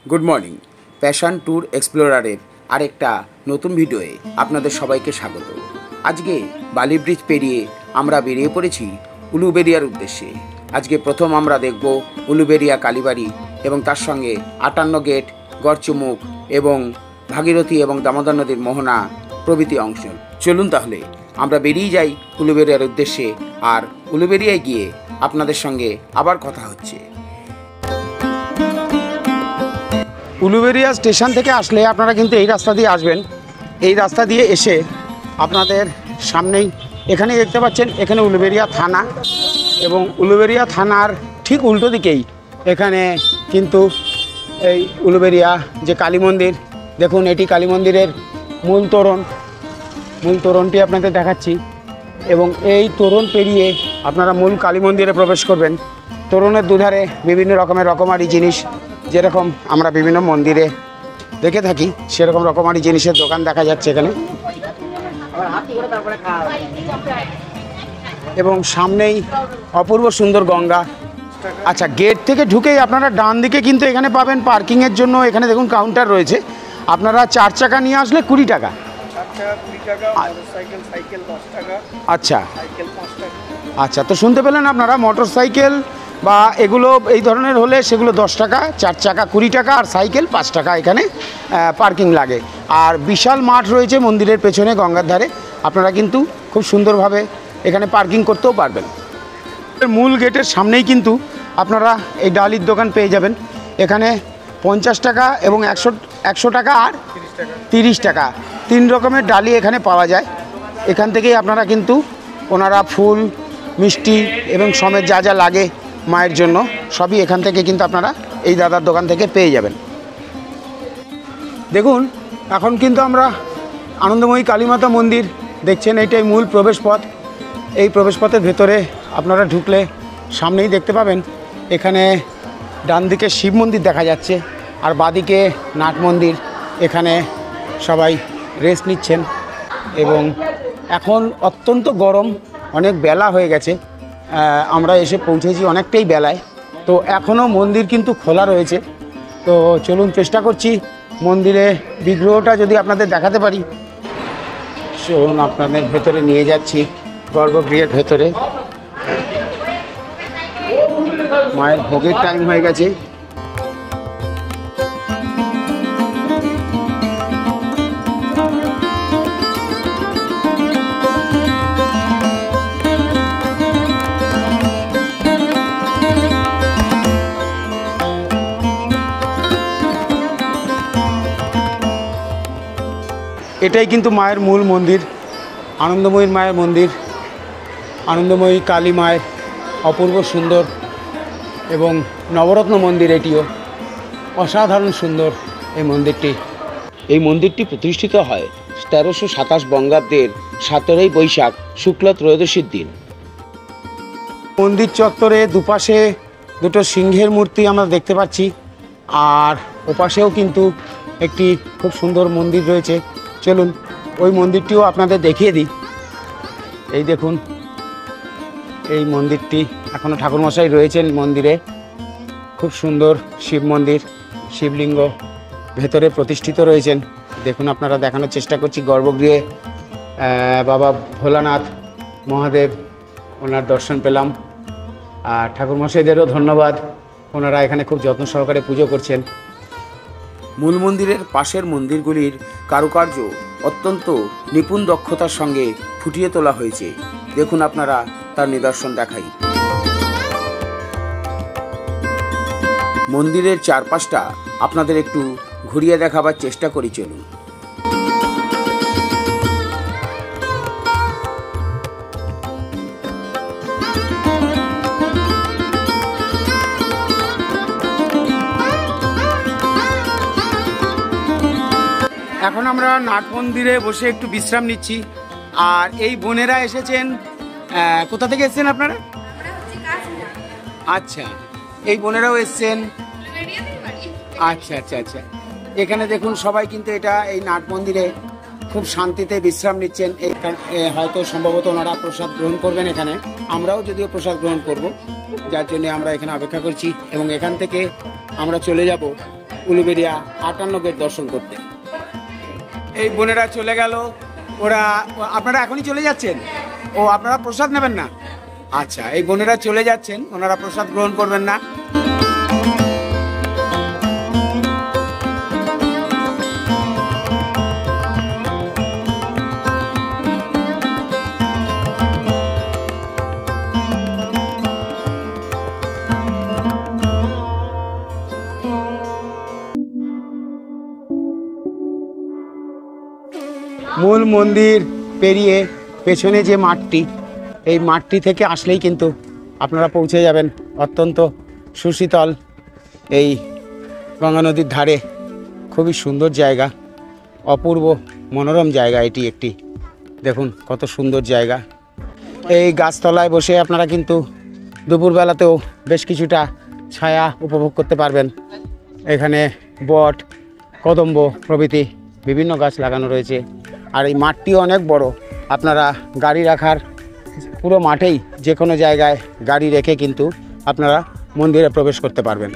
Good morning passion tour एक्सप्लोरारेर आरेकटा नतून भिडियोए आपनादेर सबाइके स्वागत। आजके बाली ब्रिज पेरिये आमरा बेरिये पड़ेछि उलुबेरियार उद्देश्ये। आजके प्रथम आमरा देखब उलुबेरिया कालीबाड़ी एवं तार संगे 58 गेट गड़चुमुख एवं भागीरथी एवं दामोदर नदीर मोहना प्रभृति अंश। चलुन ताहले आमरा बेरिये जाई उलुबेरियार उद्देश्ये और उलुबेरियाय गिये आपनादेर संगे आबार कथा होच्छे। उलुबेरिया स्टेशन থেকে আসলে আপনারা কিন্তু এই রাস্তা দিয়ে আসবেন। এই রাস্তা দিয়ে এসে আপনাদের সামনেই এখানে দেখতে পাচ্ছেন এখানে উলুবেরিয়া থানা এবং উলুবেরিয়া থানার ঠিক উল্টো দিকেই এখানে কিন্তু এই উলুবেরিয়া যে কালী মন্দির দেখুন এটি কালী মন্দিরের মূল তোরণটি আপনাদের দেখাচ্ছি এবং এই তোরণ পেরিয়ে আপনারা মূল কালী মন্দিরে প্রবেশ করবেন। তোরণের দুধারে বিভিন্ন রকমের রকমারি জিনিস যেরকম আমরা বিভিন্ন মন্দিরে দেখে থাকি সেরকম রকমারি জিনিসের দোকান দেখা যাচ্ছে এখানে এবং সামনেই অপূর্ব সুন্দর গঙ্গা। আচ্ছা, গেট থেকে ঢুকেই আপনারা ডান দিকে কিন্তু এখানে পাবেন পার্কিংয়ের জন্য। এখানে দেখুন কাউন্টার রয়েছে। আপনারা 4 চাকা নিয়ে আসলে 20 টাকা। আচ্ছা আচ্ছা, তো শুনতে পেলেন আপনারা, মোটর সাইকেল বা এগুলো এই ধরনের হলে সেগুলো 10 টাকা, 4 চাকা 20 টাকা আর সাইকেল 5 টাকা এখানে পার্কিং লাগে। আর বিশাল মাঠ রয়েছে মন্দিরের পেছনে গঙ্গার ধারে, আপনারা কিন্তু খুব সুন্দরভাবে এখানে পার্কিং করতেও পারবেন। মূল গেটের সামনেই কিন্তু আপনারা এই ডালির দোকান পেয়ে যাবেন। এখানে 50 টাকা এবং 100 টাকা আর 30 টাকা 3 রকমের ডালি এখানে পাওয়া যায়। এখান থেকেই আপনারা কিন্তু ওনারা ফুল মিষ্টি এবং সমেত যা যা লাগে মায়ের জন্য সবই এখান থেকে কিন্তু আপনারা এই দাদার দোকান থেকে পেয়ে যাবেন। দেখুন এখন কিন্তু আমরা আনন্দময়ী কালীমাতা মন্দির দেখছেন, এইটাই মূল প্রবেশপথ। এই প্রবেশপথের ভেতরে আপনারা ঢুকলে সামনেই দেখতে পাবেন এখানে ডান দিকে শিব মন্দির দেখা যাচ্ছে আর বাঁদিকে নাট মন্দির। এখানে সবাই রেস্ট নিচ্ছেন এবং এখন অত্যন্ত গরম, অনেক বেলা হয়ে গেছে। আমরা এসে পৌঁছেছি অনেকটাই বেলায়, তো এখনও মন্দির কিন্তু খোলা রয়েছে। তো চলুন চেষ্টা করছি মন্দিরে বিগ্রহটা যদি আপনাদের দেখাতে পারি। চলুন আপনাদের ভেতরে নিয়ে যাচ্ছি, গর্ভগৃহের ভেতরে। মায়ের ভোগের টাইম হয়ে গেছে। এটাই কিন্তু মায়ের মূল মন্দির, আনন্দময়ীর মায়ের মন্দির। আনন্দময়ী কালী মায়ের অপূর্ব সুন্দর এবং নবরত্ন মন্দির, এটিও অসাধারণ সুন্দর এই মন্দিরটি। এই মন্দিরটি প্রতিষ্ঠিত হয় 1327 বঙ্গাব্দের 17ই বৈশাখ শুক্লা ত্রয়োদশীর দিন। মন্দির চত্বরে দুপাশে দুটো সিংহের মূর্তি আমরা দেখতে পাচ্ছি আর ওপাশেও কিন্তু একটি খুব সুন্দর মন্দির রয়েছে। চলুন ওই মন্দিরটিও আপনাদের দেখিয়ে দিই। এই দেখুন এই মন্দিরটি, এখনও ঠাকুরমশাই রয়েছেন মন্দিরে। খুব সুন্দর শিব মন্দির, শিবলিঙ্গ ভেতরে প্রতিষ্ঠিত রয়েছেন। দেখুন আপনারা, দেখানোর চেষ্টা করছি। গর্ভগৃহে বাবা ভোলানাথ মহাদেব, ওনার দর্শন পেলাম। আর ঠাকুরমশাইদেরও ধন্যবাদ, ওনারা এখানে খুব যত্ন সহকারে পুজো করছেন। মূল মন্দিরের পাশের মন্দিরগুলির কারুকার্য অত্যন্ত নিপুণ দক্ষতার সঙ্গে ফুটিয়ে তোলা হয়েছে। দেখুন আপনারা, তার নিদর্শন দেখাই। মন্দিরের চারপাশটা আপনাদের একটু ঘুরিয়ে দেখাবার চেষ্টা করি। চলুন। এখন আমরা নাট মন্দিরে বসে একটু বিশ্রাম নিচ্ছি। আর এই বোনেরা এসেছেন, কোথা থেকে এসেছেন আপনারা? আচ্ছা, এই বোনেরাও এসেছেন। আচ্ছা আচ্ছা আচ্ছা, এখানে দেখুন সবাই কিন্তু এই নাট মন্দিরে খুব শান্তিতে বিশ্রাম নিচ্ছেন। হয়তো সম্ভবত ওনারা প্রসাদ গ্রহণ করবেন এখানে, আমরাও যদিও প্রসাদ গ্রহণ করব, যার জন্য আমরা এখানে অপেক্ষা করছি। এবং এখান থেকে আমরা চলে যাব উলুবেড়িয়া 58 গেট দর্শন করতে। এই বোনেরা চলে গেল, আপনারা এখনই চলে যাচ্ছেন? ও, আপনারা প্রসাদ নেবেন না? আচ্ছা, এই বোনেরা চলে যাচ্ছেন, ওনারা প্রসাদ গ্রহণ করবেন না। মূল মন্দির পেরিয়ে পেছনে যে মাঠটি, এই মাঠটি থেকে আসলেই কিন্তু আপনারা পৌঁছে যাবেন অত্যন্ত সুশীতল এই গঙ্গা নদীর ধারে। খুবই সুন্দর জায়গা, অপূর্ব মনোরম জায়গা এটি একটি। দেখুন কত সুন্দর জায়গা। এই গাছতলায় বসে আপনারা কিন্তু দুপুরবেলাতেও বেশ কিছুটা ছায়া উপভোগ করতে পারবেন। এখানে বট, কদম্ব প্রভৃতি বিভিন্ন গাছ লাগানো রয়েছে। আর এই মাঠটিও অনেক বড়, আপনারা গাড়ি রাখার পুরো মাঠেই যে কোনো জায়গায় গাড়ি রেখে কিন্তু আপনারা মন্দিরে প্রবেশ করতে পারবেন।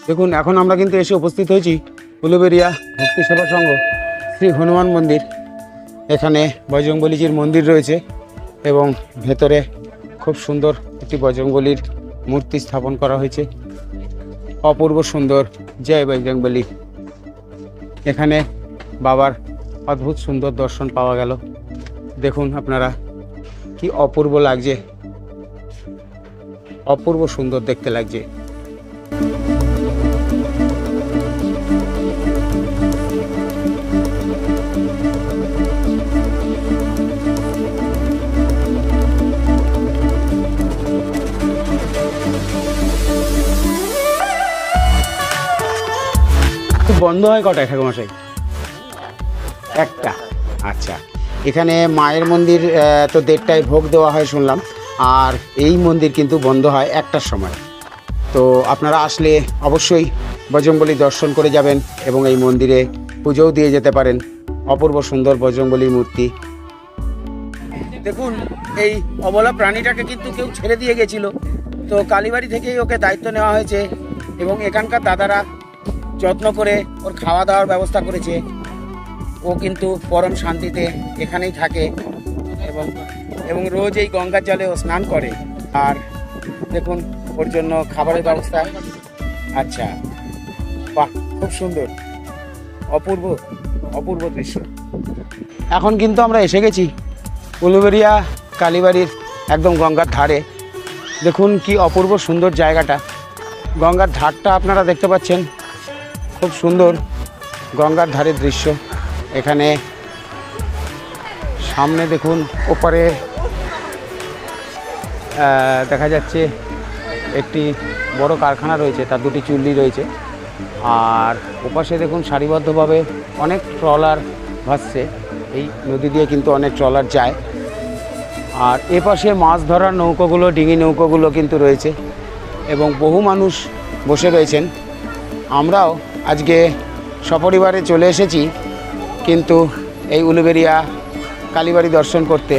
দেখুন এখন আমরা কিন্তু এসে উপস্থিত হয়েছি উলুবেড়িয়া ভক্তি সেবা সংঘ শ্রী হনুমান মন্দির। এখানে বজরংবলীজির মন্দির রয়েছে এবং ভেতরে খুব সুন্দর একটি বজরংবলীর মূর্তি স্থাপন করা হয়েছে। অপূর্ব সুন্দর, জয় বজরংবলী। এখানে বাবার অদ্ভুত সুন্দর দর্শন পাওয়া গেল। দেখুন আপনারা কি অপূর্ব লাগছে, অপূর্ব সুন্দর দেখতে লাগছে। বন্ধ হয় কটায় ঠাকুরমশাই? একটা। আচ্ছা, এখানে মায়ের মন্দির তো 1:30টায় ভোগ দেওয়া হয় শুনলাম, আর এই মন্দির কিন্তু বন্ধ হয় 1টার সময়। তো আপনারা আসলে অবশ্যই বজরংবলী দর্শন করে যাবেন এবং এই মন্দিরে পুজোও দিয়ে যেতে পারেন। অপূর্ব সুন্দর বজরংবলীর মূর্তি। দেখুন এই অবলা প্রাণীটাকে কিন্তু কেউ ছেড়ে দিয়ে গেছিল, তো কালীবাড়ি থেকেই ওকে দায়িত্ব নেওয়া হয়েছে এবং এখানকার দাদারা যত্ন করে ওর খাওয়া দাওয়ার ব্যবস্থা করেছে। ও কিন্তু পরম শান্তিতে এখানেই থাকে এবং রোজ এই গঙ্গার জলে ও স্নান করে। আর দেখুন ওর জন্য খাবারের ব্যবস্থা। আচ্ছা, বাহ, খুব সুন্দর, অপূর্ব অপূর্ব দৃশ্য। এখন কিন্তু আমরা এসে গেছি উলুবেড়িয়া কালীবাড়ির একদম গঙ্গার ধারে। দেখুন কি অপূর্ব সুন্দর জায়গাটা। গঙ্গার ধারটা আপনারা দেখতে পাচ্ছেন, খুব সুন্দর গঙ্গার ধারের দৃশ্য। এখানে সামনে দেখুন ওপারে দেখা যাচ্ছে একটি বড় কারখানা রয়েছে, তার 2টি চুল্লি রয়েছে। আর ওপাশে দেখুন সারিবদ্ধভাবে অনেক ট্রলার ভাসছে। এই নদী দিয়ে কিন্তু অনেক ট্রলার যায়। আর এপাশে মাছ ধরার নৌকোগুলো, ডিঙি নৌকোগুলো কিন্তু রয়েছে এবং বহু মানুষ বসে রয়েছেন। আমরাও আজকে সপরিবারে চলে এসেছি কিন্তু এই উলুবেড়িয়া কালীবাড়ি দর্শন করতে।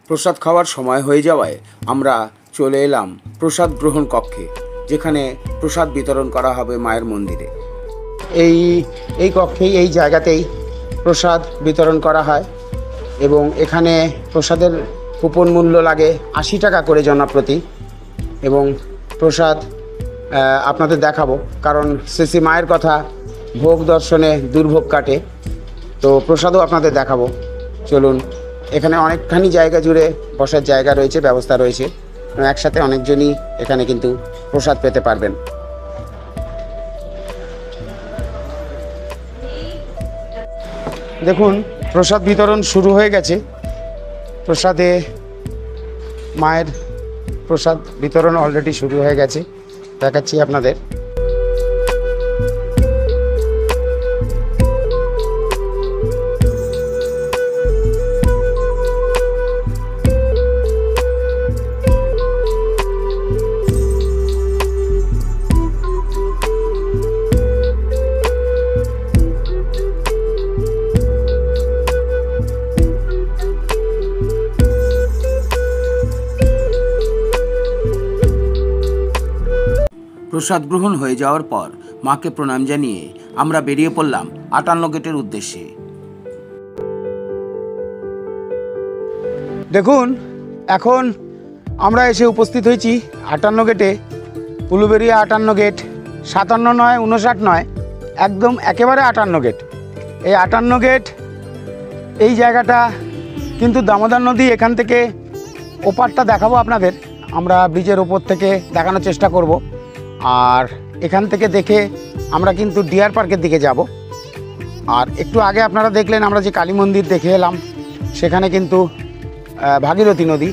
প্রসাদ খাওয়ার সময় হয়ে যাওয়ায় আমরা চলে এলাম প্রসাদ গ্রহণ কক্ষে, যেখানে প্রসাদ বিতরণ করা হবে মায়ের মন্দিরে। এই এই কক্ষেই, এই জায়গাতেই প্রসাদ বিতরণ করা হয় এবং এখানে প্রসাদের কুপন মূল্য লাগে 80 টাকা করে জনপ্রতি। এবং প্রসাদ আপনাদের দেখাবো, কারণ শ্রী মায়ের কথা, ভোগ দর্শনে দুর্ভোগ কাটে, তো প্রসাদও আপনাদের দেখাবো। চলুন, এখানে অনেকখানি জায়গা জুড়ে বসার জায়গা রয়েছে, ব্যবস্থা রয়েছে, একসাথে অনেকজনই এখানে কিন্তু প্রসাদ পেতে পারবেন। দেখুন, প্রসাদ বিতরণ শুরু হয়ে গেছে। মায়ের প্রসাদ বিতরণ অলরেডি শুরু হয়ে গেছে, দেখাচ্ছি আপনাদের। প্রসাদ গ্রহণ হয়ে যাওয়ার পর মাকে প্রণাম জানিয়ে আমরা বেরিয়ে পড়লাম 58 গেটের উদ্দেশ্যে। দেখুন, এখন আমরা এসে উপস্থিত হয়েছি 58 গেটে। উলুবেড়িয়া 58 গেট, 57 নয়, 59 নয়, একদম একেবারে 58 গেট। এই 58 গেট, এই জায়গাটা কিন্তু দামোদর নদী, এখান থেকে ওপারটা দেখাবো আপনাদের। আমরা ব্রিজের ওপর থেকে দেখানোর চেষ্টা করব, আর এখান থেকে দেখে আমরা কিন্তু ডিয়ার পার্কের দিকে যাব। আর একটু আগে আপনারা দেখলেন আমরা যে কালী মন্দির দেখে এলাম, সেখানে কিন্তু ভাগীরথী নদী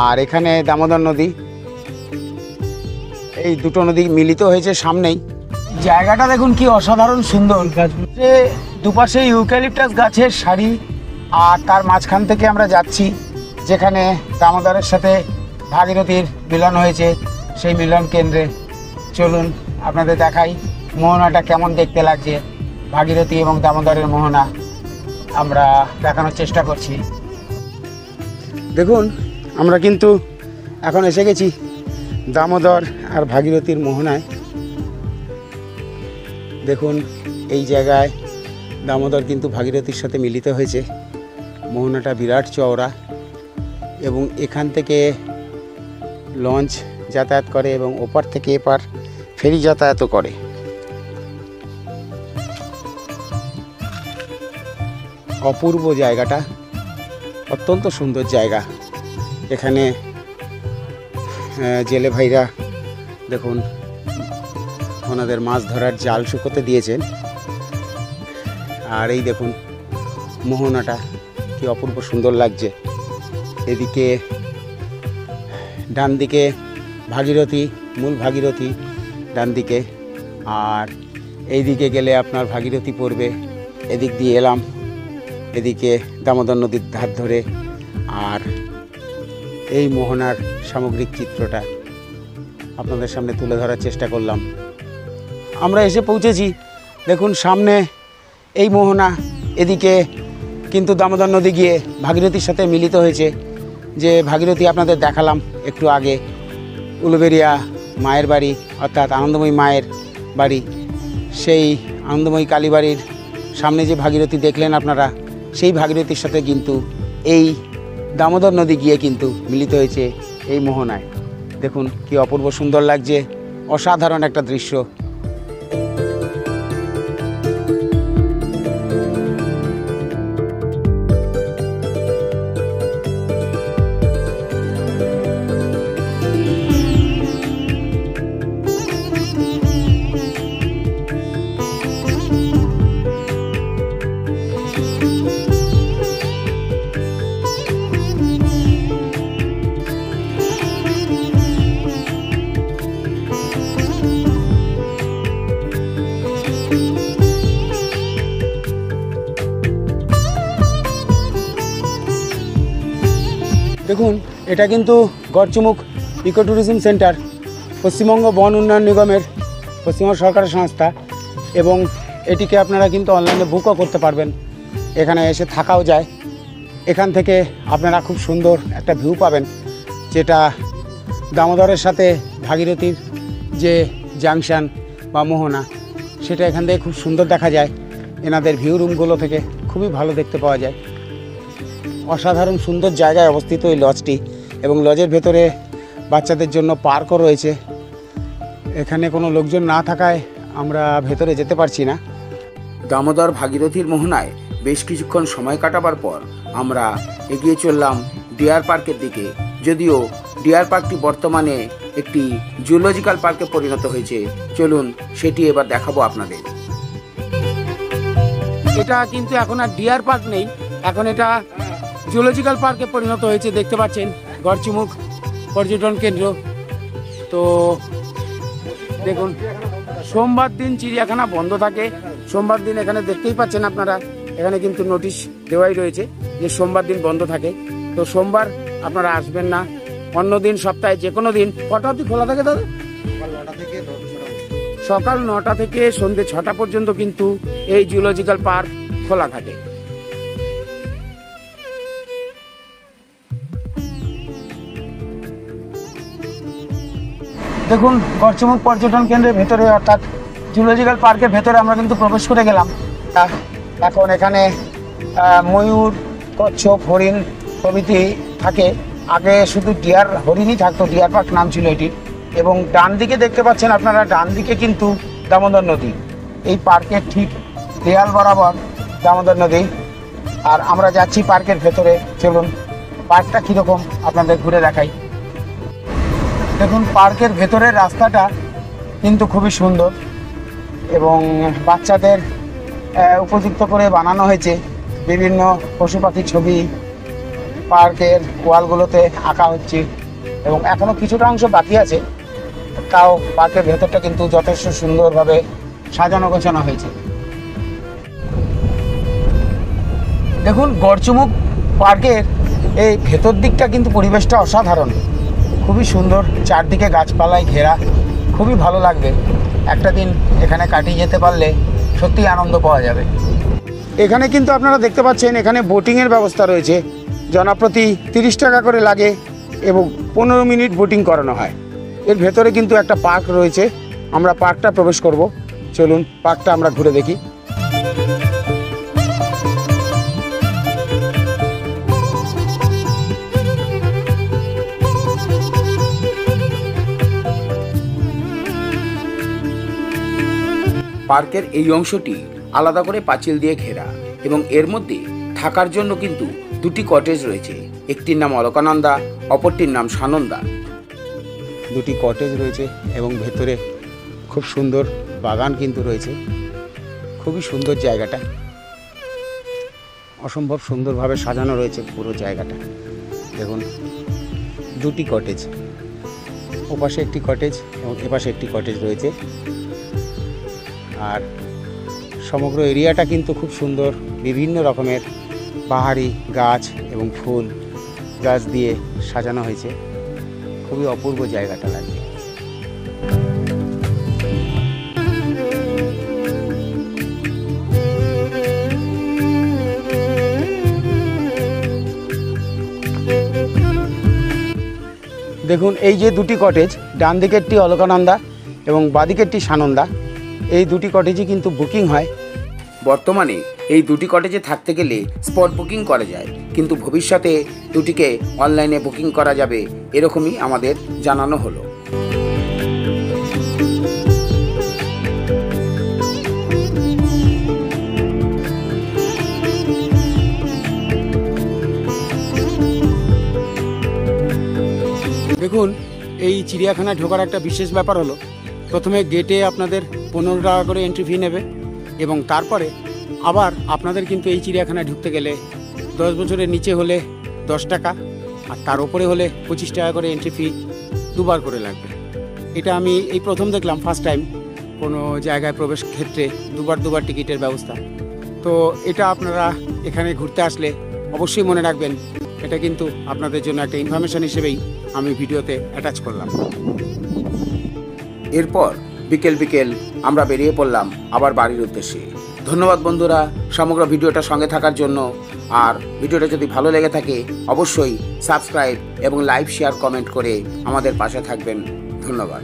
আর এখানে দামোদর নদী, এই দুটো নদী মিলিত হয়েছে সামনেই। জায়গাটা দেখুন কি অসাধারণ সুন্দর, যে দুপাশে ইউক্যালিপটাস গাছের সারি, আর তার মাঝখান থেকে আমরা যাচ্ছি যেখানে দামোদরের সাথে ভাগীরথীর মিলন হয়েছে, সেই মিলন কেন্দ্রে। চলুন আপনাদের দেখাই মোহনাটা কেমন দেখতে লাগছে। ভাগীরথী এবং দামোদরের মোহনা আমরা দেখানোর চেষ্টা করছি। দেখুন, আমরা কিন্তু এখন এসে গেছি দামোদর আর ভাগীরথীর মোহনায়। দেখুন, এই জায়গায় দামোদর কিন্তু ভাগীরথীর সাথে মিলিত হয়েছে। মোহনাটা বিরাট চওড়া এবং এখান থেকে লঞ্চ যাতায়াত করে এবং ওপার থেকে এপার ফেরি যাতায়াতও করে। অপূর্ব জায়গাটা, অত্যন্ত সুন্দর জায়গা। এখানে জেলে ভাইরা দেখুন ওনাদের মাছ ধরার জাল শুকোতে দিয়েছেন। আর এই দেখুন মোহনাটা কি অপূর্ব সুন্দর লাগছে। এদিকে ডান দিকে ভাগীরথী, মূল ভাগীরথী ডান দিকে, আর এই দিকে গেলে আপনার ভাগীরথী পড়বে। এদিক দিয়ে এলাম, এদিকে দামোদর নদীর ধার ধরে। আর এই মোহনার সামগ্রিক চিত্রটা আপনাদের সামনে তুলে ধরার চেষ্টা করলাম। আমরা এসে পৌঁছেছি, দেখুন সামনে এই মোহনা, এদিকে কিন্তু দামোদর নদী গিয়ে ভাগীরথীর সাথে মিলিত হয়েছে। যে ভাগীরথী আপনাদের দেখালাম একটু আগে, উলুবেড়িয়া মায়ের বাড়ি, অর্থাৎ আনন্দময়ী মায়ের বাড়ি, সেই আনন্দময়ী কালীবাড়ির সামনে যে ভাগীরথী দেখলেন আপনারা, সেই ভাগীরথীর সাথে কিন্তু এই দামোদর নদী গিয়ে কিন্তু মিলিত হয়েছে এই মোহনায়। দেখুন কি অপূর্ব সুন্দর লাগছে, অসাধারণ একটা দৃশ্য। দেখুন, এটা কিন্তু Garchumuk eco tourism centre, Paschimbanga বন উন্নয়ন নিগমের, পশ্চিমবঙ্গ সরকারের সংস্থা, এবং এটিকে আপনারা কিন্তু অনলাইনে বুকও করতে পারবেন। এখানে এসে থাকাও যায়। এখান থেকে আপনারা খুব সুন্দর একটা ভিউ পাবেন, যেটা দামোদরের সাথে ভাগীরথীর যে জাংশন বা মোহনা, সেটা এখান থেকে খুব সুন্দর দেখা যায়। এনাদের ভিউ রুমগুলো থেকে খুবই ভালো দেখতে পাওয়া যায়। অসাধারণ সুন্দর জায়গায় অবস্থিত এই লজটি, এবং লজের ভেতরে বাচ্চাদের জন্য পার্কও রয়েছে। এখানে কোনো লোকজন না থাকায় আমরা ভেতরে যেতে পারছি না। দামোদর ভাগীরথীর মোহনায় বেশ কিছুক্ষণ সময় কাটাবার পর আমরা এগিয়ে চললাম ডিয়ার পার্কের দিকে। যদিও ডিয়ার পার্কটি বর্তমানে একটি জুলজিক্যাল পার্কে পরিণত হয়েছে। চলুন সেটি এবার দেখাবো আপনাদের। এটা কিন্তু এখন আর ডিয়ার পার্ক নেই, এখন এটা জুলজিক্যাল পার্কে পরিণত হয়েছে। দেখতে পাচ্ছেন গড়চিমুখ পর্যটন কেন্দ্র। তো দেখুন, সোমবার দিন চিড়িয়াখানা বন্ধ থাকে। সোমবার দিন এখানে দেখতেই পাচ্ছেন আপনারা, এখানে কিন্তু নোটিশ দেওয়াই রয়েছে যে সোমবার দিন বন্ধ থাকে। তো সোমবার আপনারা আসবেন না, অন্য দিন সপ্তাহে যে কোনো দিন। কটা অবধি খোলা থাকে দাদা? সকাল 9টা থেকে সন্ধ্যে 6টা পর্যন্ত কিন্তু এই জুলজিক্যাল পার্ক খোলা থাকে। দেখুন, গড়চিমুখ পর্যটন কেন্দ্রের ভেতরে অর্থাৎ জুলজিক্যাল পার্কের ভেতরে আমরা কিন্তু প্রবেশ করে গেলাম। এখন এখানে ময়ূর, কচ্ছপ, হরিণ প্রভৃতি থাকে। আগে শুধু ডিয়ার হরিণই থাকতো, ডিয়ার পার্ক নাম ছিল এটি। এবং ডান দিকে দেখতে পাচ্ছেন আপনারা, ডান দিকে কিন্তু দামোদর নদী। এই পার্কের ঠিক দেয়াল বরাবর দামোদর নদী। আর আমরা যাচ্ছি পার্কের ভেতরে। চলুন পার্কটা কীরকম আপনাদের ঘুরে দেখাই। দেখুন, পার্কের ভেতরের রাস্তাটা কিন্তু খুবই সুন্দর এবং বাচ্চাদের উপযুক্ত করে বানানো হয়েছে। বিভিন্ন পশু পাখির ছবি পার্কের ওয়ালগুলোতে আঁকা হচ্ছে, এবং এখনও কিছুটা অংশ বাকি আছে। তাও পার্কের ভেতরটা কিন্তু যথেষ্ট সুন্দরভাবে সাজানো গোছানো হয়েছে। দেখুন, গড়চিমুখ পার্কের এই ভেতর দিকটা কিন্তু পরিবেশটা অসাধারণ, খুবই সুন্দর। চারদিকে গাছপালায় ঘেরা, খুবই ভালো লাগবে। একটা দিন এখানে কাটিয়ে যেতে পারলে সত্যিই আনন্দ পাওয়া যাবে। এখানে কিন্তু আপনারা দেখতে পাচ্ছেন, এখানে বোটিংয়ের ব্যবস্থা রয়েছে। জনপ্রতি 30 টাকা করে লাগে এবং 15 মিনিট বোটিং করানো হয়। এর ভেতরে কিন্তু একটা পার্ক রয়েছে। আমরা পার্কটা প্রবেশ করব। চলুন পার্কটা আমরা ঘুরে দেখি। পার্কের এই অংশটি আলাদা করে পাঁচিল দিয়ে ঘেরা, এবং এর মধ্যে থাকার জন্য কিন্তু দুটি কটেজ রয়েছে। একটির নাম অলকানন্দা, অপরটির নাম সানন্দা। দুটি কটেজ রয়েছে এবং ভেতরে খুব সুন্দর বাগান কিন্তু রয়েছে। খুবই সুন্দর জায়গাটা, অসম্ভব সুন্দরভাবে সাজানো রয়েছে পুরো জায়গাটা। দেখুন, দুটি কটেজ, ওপাশে একটি কটেজ এবং এপাশে একটি কটেজ রয়েছে। আর সমগ্র এরিয়াটা কিন্তু খুব সুন্দর। বিভিন্ন রকমের বাহারি গাছ এবং ফুল গাছ দিয়ে সাজানো হয়েছে। খুবই অপূর্ব জায়গাটা লাগে। দেখুন, এই যে দুটি কটেজ, ডান দিকেরটি অলকানন্দা এবং বাদিকেরটি সানন্দা, এই দুটি কটেজই কিন্তু বুকিং হয়। বর্তমানে এই দুটি কটেজে থাকতে গেলে স্পট বুকিং করা যায়, কিন্তু ভবিষ্যতে দুটিকে অনলাইনে বুকিং করা যাবে, এরকমই আমাদের জানানো হলো। দেখুন, এই চিড়িয়াখানা ঢোকার একটা বিশেষ ব্যাপার হলো, প্রথমে গেটে আপনাদের 15 টাকা করে এন্ট্রি ফি নেবে, এবং তারপরে আবার আপনাদের কিন্তু এই চিড়িয়াখানায় ঢুকতে গেলে 10 বছরের নিচে হলে 10 টাকা, আর তার উপরে হলে 25 টাকা করে এন্ট্রি ফি দুবার করে লাগবে। এটা আমি এই প্রথম দেখলাম, ফার্স্ট টাইম কোনো জায়গায় প্রবেশ ক্ষেত্রে দুবার টিকিটের ব্যবস্থা। তো এটা আপনারা এখানে ঘুরতে আসলে অবশ্যই মনে রাখবেন। এটা কিন্তু আপনাদের জন্য একটা ইনফরমেশন হিসেবেই আমি ভিডিওতে অ্যাটাচ করলাম। এরপর বিকেল আমরা বেরিয়ে পড়লাম আবার বাড়ির উদ্দেশ্যে। ধন্যবাদ বন্ধুরা সমগ্র ভিডিওটা সঙ্গে থাকার জন্য। আর ভিডিওটা যদি ভালো লেগে থাকে অবশ্যই সাবস্ক্রাইব এবং লাইক, শেয়ার, কমেন্ট করে আমাদের পাশে থাকবেন। ধন্যবাদ।